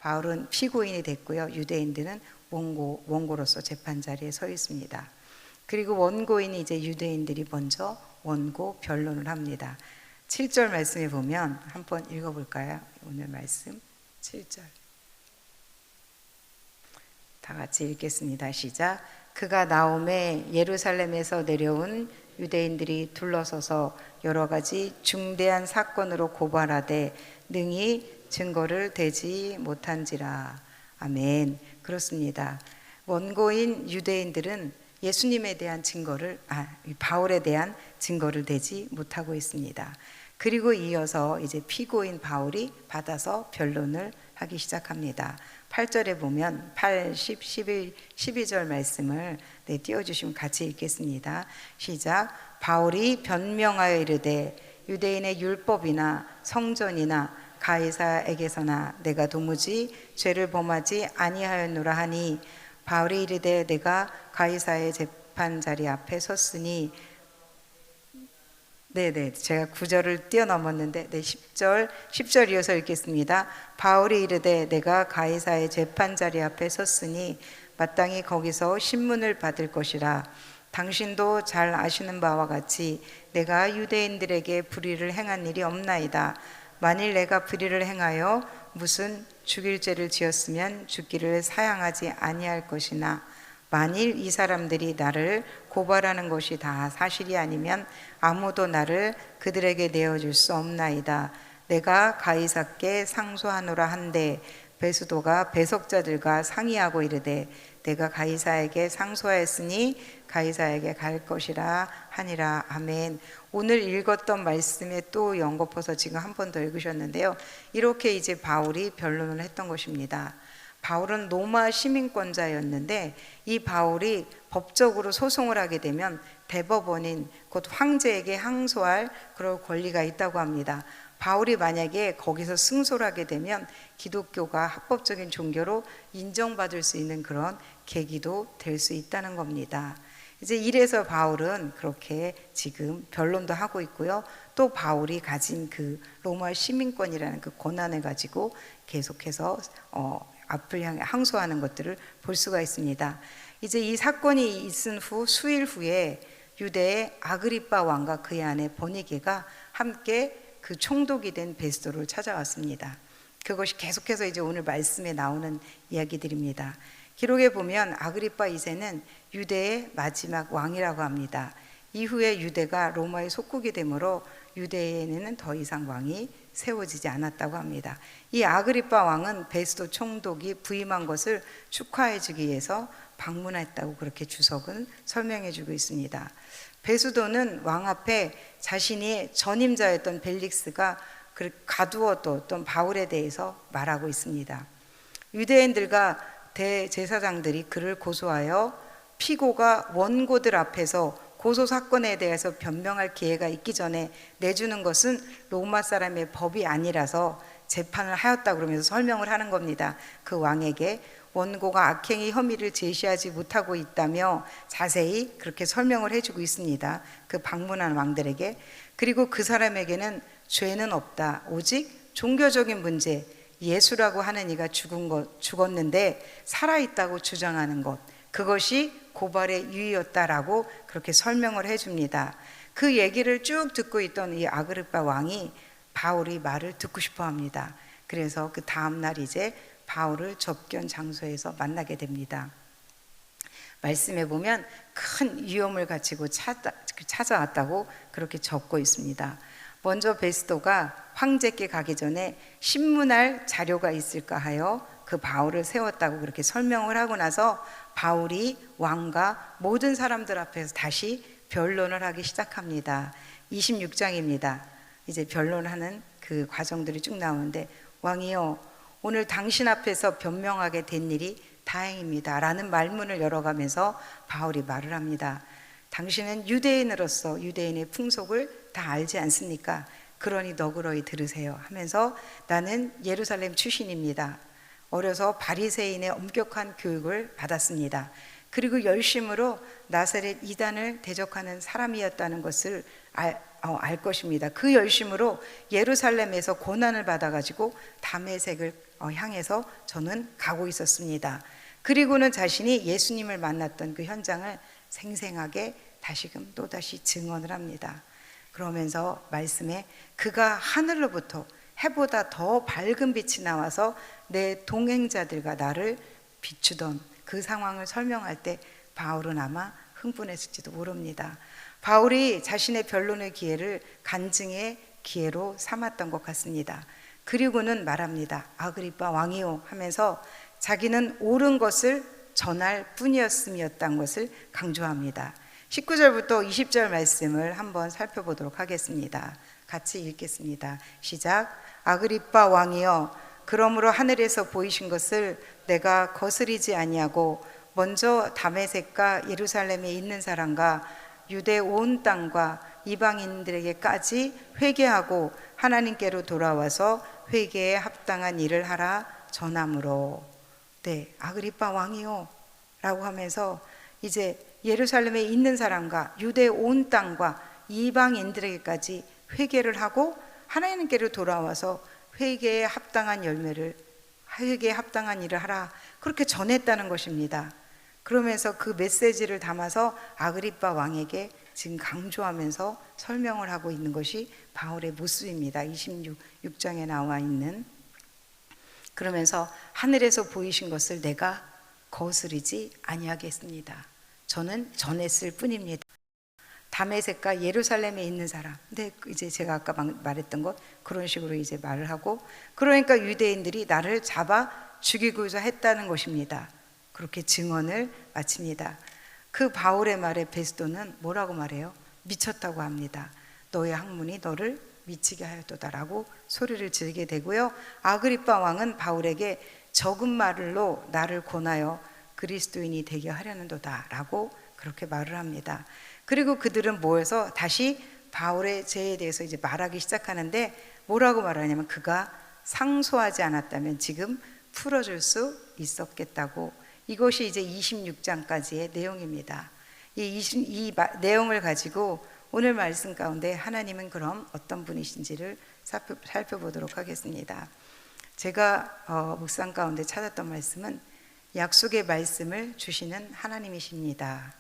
바울은 피고인이 됐고요. 유대인들은 원고로서 재판 자리에 서 있습니다. 그리고 원고인이 이제 유대인들이 먼저 원고 변론을 합니다. 7절 말씀에 보면 한번 읽어볼까요? 오늘 말씀 7절 다 같이 읽겠습니다. 시작. 그가 나오매 예루살렘에서 내려온 유대인들이 둘러서서 여러 가지 중대한 사건으로 고발하되 능히 증거를 대지 못한지라. 아멘. 그렇습니다. 원고인 유대인들은 예수님에 대한 바울에 대한 증거를 대지 못하고 있습니다. 그리고 이어서 이제 피고인 바울이 받아서 변론을 하기 시작합니다. 8절에 보면 8, 10, 11, 12절 말씀을 띄워주시면 같이 읽겠습니다. 시작. 바울이 변명하여 이르되 유대인의 율법이나 성전이나 가이사에게서나 내가 도무지 죄를 범하지 아니하였노라 하니 바울이 이르되 내가 가이사의 재판 자리 앞에 섰으니 제가 9절을 뛰어넘었는데 10절 이어서 읽겠습니다. 바울이 이르되 내가 가이사의 재판 자리 앞에 섰으니 마땅히 거기서 신문을 받을 것이라. 당신도 잘 아시는 바와 같이 내가 유대인들에게 불의를 행한 일이 없나이다. 만일 내가 불의를 행하여 무슨 죽일 죄를 지었으면 죽기를 사양하지 아니할 것이나 만일 이 사람들이 나를 고발하는 것이 다 사실이 아니면 아무도 나를 그들에게 내어줄 수 없나이다. 내가 가이사께 상소하노라 한데 베스도가 배석자들과 상의하고 이르되 내가 가이사에게 상소하였으니 가이사에게 갈 것이라 하니라. 아멘. 오늘 읽었던 말씀에 또 연거푸서 지금 한 번 더 읽으셨는데요. 이렇게 이제 바울이 변론을 했던 것입니다. 바울은 로마 시민권자였는데 이 바울이 법적으로 소송을 하게 되면 대법원인 곧 황제에게 항소할 그런 권리가 있다고 합니다. 바울이 만약에 거기서 승소를 하게 되면 기독교가 합법적인 종교로 인정받을 수 있는 그런 계기도 될 수 있다는 겁니다. 이제 이래서 바울은 그렇게 지금 변론도 하고 있고요. 또 바울이 가진 그 로마 시민권이라는 그 권한을 가지고 계속해서 앞을 향해 항소하는 것들을 볼 수가 있습니다. 이제 이 사건이 있은 후 수일 후에 유대의 아그리빠 왕과 그의 아내 버니게가 함께 그 총독이 된 베스도를 찾아왔습니다. 그것이 계속해서 이제 오늘 말씀에 나오는 이야기들입니다. 기록에 보면 아그리빠 2세는 유대의 마지막 왕이라고 합니다. 이후에 유대가 로마의 속국이 되므로 유대에는 더 이상 왕이 세워지지 않았다고 합니다. 이 아그리빠 왕은 베스도 총독이 부임한 것을 축하해 주기 위해서 방문했다고 그렇게 주석은 설명해 주고 있습니다. 베스도는 왕 앞에 자신이 전임자였던 벨릭스가 가두어뒀던 바울에 대해서 말하고 있습니다. 유대인들과 대제사장들이 그를 고소하여 피고가 원고들 앞에서 고소 사건에 대해서 변명할 기회가 있기 전에 내주는 것은 로마 사람의 법이 아니라서 재판을 하였다 그러면서 설명을 하는 겁니다. 그 왕에게 원고가 악행의 혐의를 제시하지 못하고 있다며 자세히 그렇게 설명을 해주고 있습니다. 그 방문한 왕들에게. 그리고 그 사람에게는 죄는 없다. 오직 종교적인 문제, 예수라고 하는 이가 죽었는데 살아있다고 주장하는 것, 그것이 고발의 이유였다라고 그렇게 설명을 해줍니다. 그 얘기를 쭉 듣고 있던 이 아그리빠 왕이 바울이 말을 듣고 싶어 합니다. 그래서 그 다음날 이제 바울을 접견 장소에서 만나게 됩니다. 말씀에 보면 큰 위험을 가지고 찾아왔다고 그렇게 적고 있습니다. 먼저 베스도가 황제께 가기 전에 신문할 자료가 있을까 하여 그 바울을 세웠다고 그렇게 설명을 하고 나서 바울이 왕과 모든 사람들 앞에서 다시 변론을 하기 시작합니다. 26장입니다. 이제 변론하는 그 과정들이 쭉 나오는데, 왕이여, 오늘 당신 앞에서 변명하게 된 일이 다행입니다 라는 말문을 열어가면서 바울이 말을 합니다. 당신은 유대인으로서 유대인의 풍속을 다 알지 않습니까? 그러니 너그러이 들으세요 하면서 나는 예루살렘 출신입니다. 어려서 바리새인의 엄격한 교육을 받았습니다. 그리고 열심으로 나사렛 이단을 대적하는 사람이었다는 것을 알 것입니다. 그 열심으로 예루살렘에서 고난을 받아가지고 다메섹을 향해서 저는 가고 있었습니다. 그리고는 자신이 예수님을 만났던 그 현장을 생생하게 다시금 또다시 증언을 합니다. 그러면서 말씀에 그가 하늘로부터 해보다 더 밝은 빛이 나와서 내 동행자들과 나를 비추던 그 상황을 설명할 때 바울은 아마 흥분했을지도 모릅니다. 바울이 자신의 변론의 기회를 간증의 기회로 삼았던 것 같습니다. 그리고는 말합니다. 아그리빠 왕이요 하면서 자기는 옳은 것을 전할 뿐이었음이었다는 것을 강조합니다. 19절부터 20절 말씀을 한번 살펴보도록 하겠습니다. 같이 읽겠습니다. 시작. 아그리빠 왕이여, 그러므로 하늘에서 보이신 것을 내가 거스리지 아니하고 먼저 다메섹과 예루살렘에 있는 사람과 유대 온 땅과 이방인들에게까지 회개하고 하나님께로 돌아와서 회개에 합당한 일을 하라 전함으로. 네, 아그리빠 왕이요 라고 하면서 이제 예루살렘에 있는 사람과 유대 온 땅과 이방인들에게까지 회개를 하고 하나님께로 돌아와서 회개에 합당한 회개에 합당한 일을 하라, 그렇게 전했다는 것입니다. 그러면서 그 메시지를 담아서 아그리빠 왕에게 지금 강조하면서 설명을 하고 있는 것이 바울의 모습입니다. 26장에 나와 있는. 그러면서 하늘에서 보이신 것을 내가 거스르지 아니하겠습니다. 저는 전했을 뿐입니다. 다메섹과 예루살렘에 있는 사람. 근데 이제 제가 아까 말했던 것 그런 식으로 이제 말을 하고, 그러니까 유대인들이 나를 잡아 죽이고자 했다는 것입니다. 그렇게 증언을 마칩니다. 그 바울의 말에 베스도는 뭐라고 말해요? 미쳤다고 합니다. 너의 학문이 너를 미치게 하였도다라고 소리를 지르게 되고요. 아그리빠 왕은 바울에게 적은 말로 나를 권하여 그리스도인이 되게 하려는도다 라고 그렇게 말을 합니다. 그리고 그들은 모여서 다시 바울의 죄에 대해서 이제 말하기 시작하는데 뭐라고 말하냐면 그가 상소하지 않았다면 지금 풀어줄 수 있었겠다고. 이것이 이제 26장까지의 내용입니다. 이 내용을 가지고 오늘 말씀 가운데 하나님은 그럼 어떤 분이신지를 살펴보도록 하겠습니다. 제가 묵상 가운데 찾았던 말씀은 약속의 말씀을 주시는 하나님이십니다.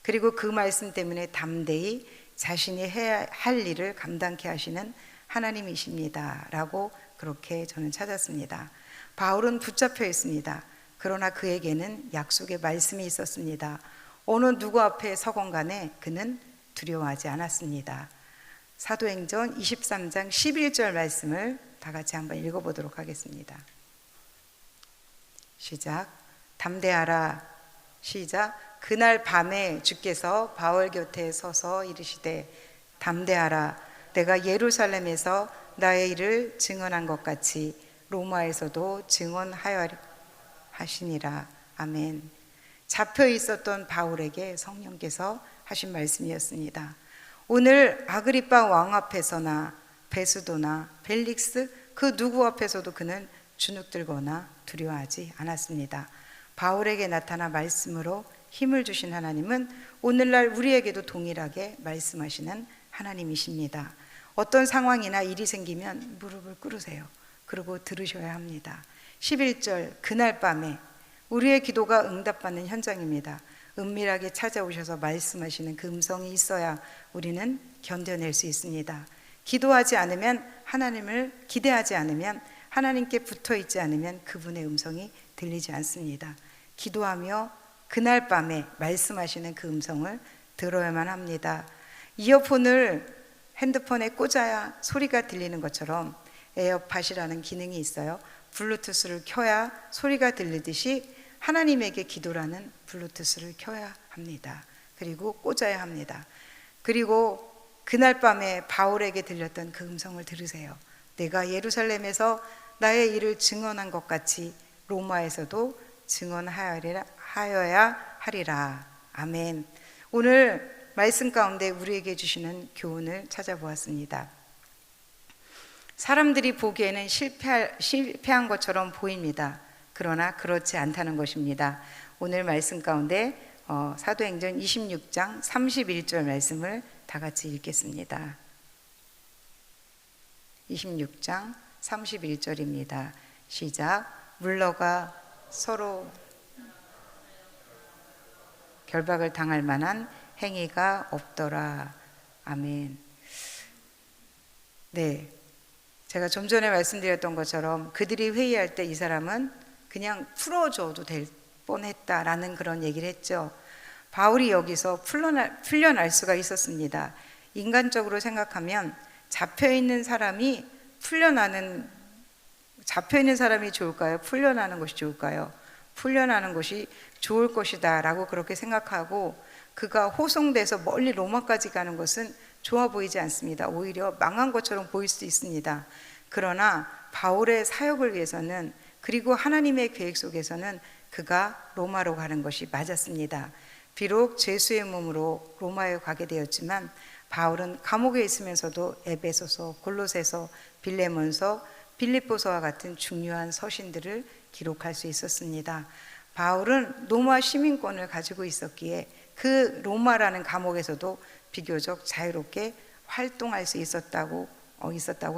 그리고 그 말씀 때문에 담대히 자신이 해야 할 일을 감당케 하시는 하나님이십니다 라고 그렇게 저는 찾았습니다. 바울은 붙잡혀 있습니다. 그러나 그에게는 약속의 말씀이 있었습니다. 어느 누구 앞에 서건 간에 그는 두려워하지 않았습니다. 사도행전 23장 11절 말씀을 다 같이 한번 읽어보도록 하겠습니다. 시작. 담대하라. 시작. 그날 밤에 주께서 바울 곁에 서서 이르시되 담대하라. 내가 예루살렘에서 나의 일을 증언한 것 같이 로마에서도 증언하여 하시니라. 아멘. 잡혀 있었던 바울에게 성령께서 하신 말씀이었습니다. 오늘 아그리빠 왕 앞에서나 베스도나 벨릭스 그 누구 앞에서도 그는 주눅들거나 두려워하지 않았습니다. 바울에게 나타나 말씀으로 힘을 주신 하나님은 오늘날 우리에게도 동일하게 말씀하시는 하나님이십니다. 어떤 상황이나 일이 생기면 무릎을 꿇으세요. 그리고 들으셔야 합니다. 11절 그날 밤에 우리의 기도가 응답받는 현장입니다. 은밀하게 찾아오셔서 말씀하시는 그 음성이 있어야 우리는 견뎌낼 수 있습니다. 기도하지 않으면, 하나님을 기대하지 않으면, 하나님께 붙어 있지 않으면 그분의 음성이 들리지 않습니다. 기도하며 그날 밤에 말씀하시는 그 음성을 들어야만 합니다. 이어폰을 핸드폰에 꽂아야 소리가 들리는 것처럼 에어팟이라는 기능이 있어요. 블루투스를 켜야 소리가 들리듯이 하나님에게 기도라는 블루투스를 켜야 합니다. 그리고 꽂아야 합니다. 그리고 그날 밤에 바울에게 들렸던 그 음성을 들으세요. 내가 예루살렘에서 나의 일을 증언한 것 같이 로마에서도 증언하여야 하리라. 아멘. 오늘 말씀 가운데 우리에게 주시는 교훈을 찾아보았습니다. 사람들이 보기에는 실패한 것처럼 보입니다. 그러나 그렇지 않다는 것입니다. 오늘 말씀 가운데 사도행전 26장 31절 말씀을 다 같이 읽겠습니다. 26장 31절입니다. 시작. 물러가 서로 결박을 당할 만한 행위가 없더라. 아멘. 네, 제가 좀 전에 말씀드렸던 것처럼 그들이 회의할 때 이 사람은 그냥 풀어줘도 될 뻔했다라는 그런 얘기를 했죠. 바울이 여기서 풀려날 수가 있었습니다. 인간적으로 생각하면 잡혀있는 사람이 좋을까요? 풀려나는 것이 좋을까요? 풀려나는 것이 좋을 것이다 라고 그렇게 생각하고, 그가 호송돼서 멀리 로마까지 가는 것은 좋아 보이지 않습니다. 오히려 망한 것처럼 보일 수 있습니다. 그러나 바울의 사역을 위해서는, 그리고 하나님의 계획 속에서는 그가 로마로 가는 것이 맞았습니다. 비록 죄수의 몸으로 로마에 가게 되었지만 바울은 감옥에 있으면서도 에베소서, 골로새서, 빌레몬서, 빌립보서와 같은 중요한 서신들을 기록할 수 있었습니다. 바울은 로마 시민권을 가지고 있었기에 그 로마라는 감옥에서도 비교적 자유롭게 활동할 수 있었다고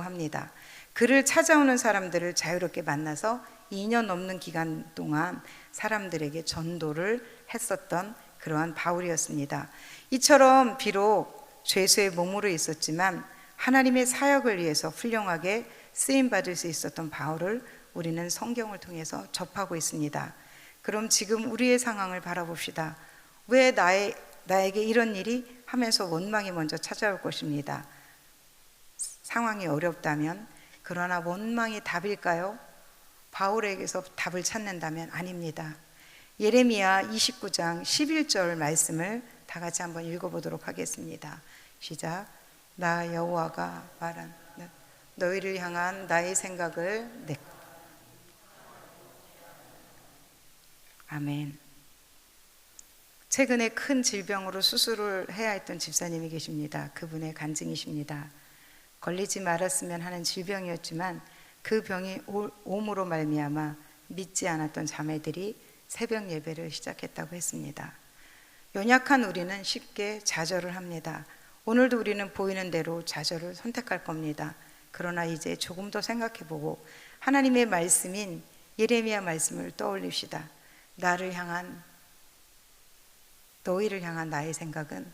합니다. 그를 찾아오는 사람들을 자유롭게 만나서 2년 넘는 기간 동안 사람들에게 전도를 했었던 그러한 바울이었습니다. 이처럼 비록 죄수의 몸으로 있었지만 하나님의 사역을 위해서 훌륭하게 쓰임받을 수 있었던 바울을 우리는 성경을 통해서 접하고 있습니다. 그럼 지금 우리의 상황을 바라봅시다. 왜 나에게 이런 일이 하면서 원망이 먼저 찾아올 것입니다. 상황이 어렵다면, 그러나 원망이 답일까요? 바울에게서 답을 찾는다면 아닙니다. 예레미야 29장 11절 말씀을 다 같이 한번 읽어보도록 하겠습니다. 시작. 나 여호와가 말한 너희를 향한 나의 생각을 아멘. 최근에 큰 질병으로 수술을 해야 했던 집사님이 계십니다. 그분의 간증이십니다. 걸리지 말았으면 하는 질병이었지만 그 병이 옴으로 말미암아 믿지 않았던 자매들이 새벽 예배를 시작했다고 했습니다. 연약한 우리는 쉽게 좌절을 합니다. 오늘도 우리는 보이는 대로 좌절을 선택할 겁니다. 그러나 이제 조금 더 생각해보고 하나님의 말씀인 예레미야 말씀을 떠올립시다. 너희를 향한 나의 생각은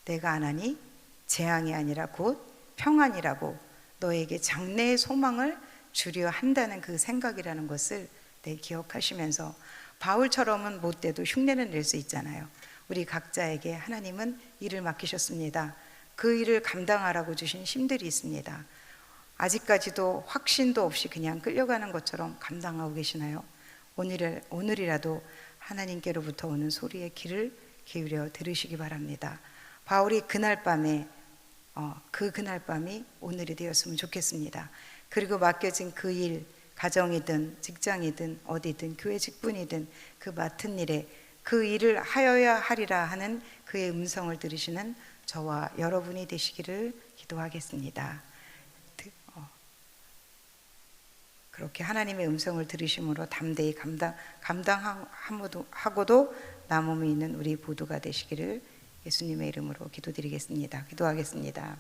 내가 안 하니 재앙이 아니라 곧 평안이라고, 너에게 장래의 소망을 주려 한다는 그 생각이라는 것을 기억하시면서, 바울처럼은 못 돼도 흉내는 낼 수 있잖아요. 우리 각자에게 하나님은 일을 맡기셨습니다. 그 일을 감당하라고 주신 힘들이 있습니다. 아직까지도 확신도 없이 그냥 끌려가는 것처럼 감당하고 계시나요? 오늘이라도 하나님께로부터 오는 소리에 귀를 기울여 들으시기 바랍니다. 바울이 그날 밤이 오늘이 되었으면 좋겠습니다. 그리고 맡겨진 그 일, 가정이든 직장이든 어디든 교회 직분이든 그 맡은 일에 그 일을 하여야 하리라 하는 그의 음성을 들으시는 저와 여러분이 되시기를 기도하겠습니다. 그렇게 하나님의 음성을 들으심으로 담대히 감당하고도 남음이 있는 우리 모두가 되시기를 예수님의 이름으로 기도드리겠습니다. 기도하겠습니다.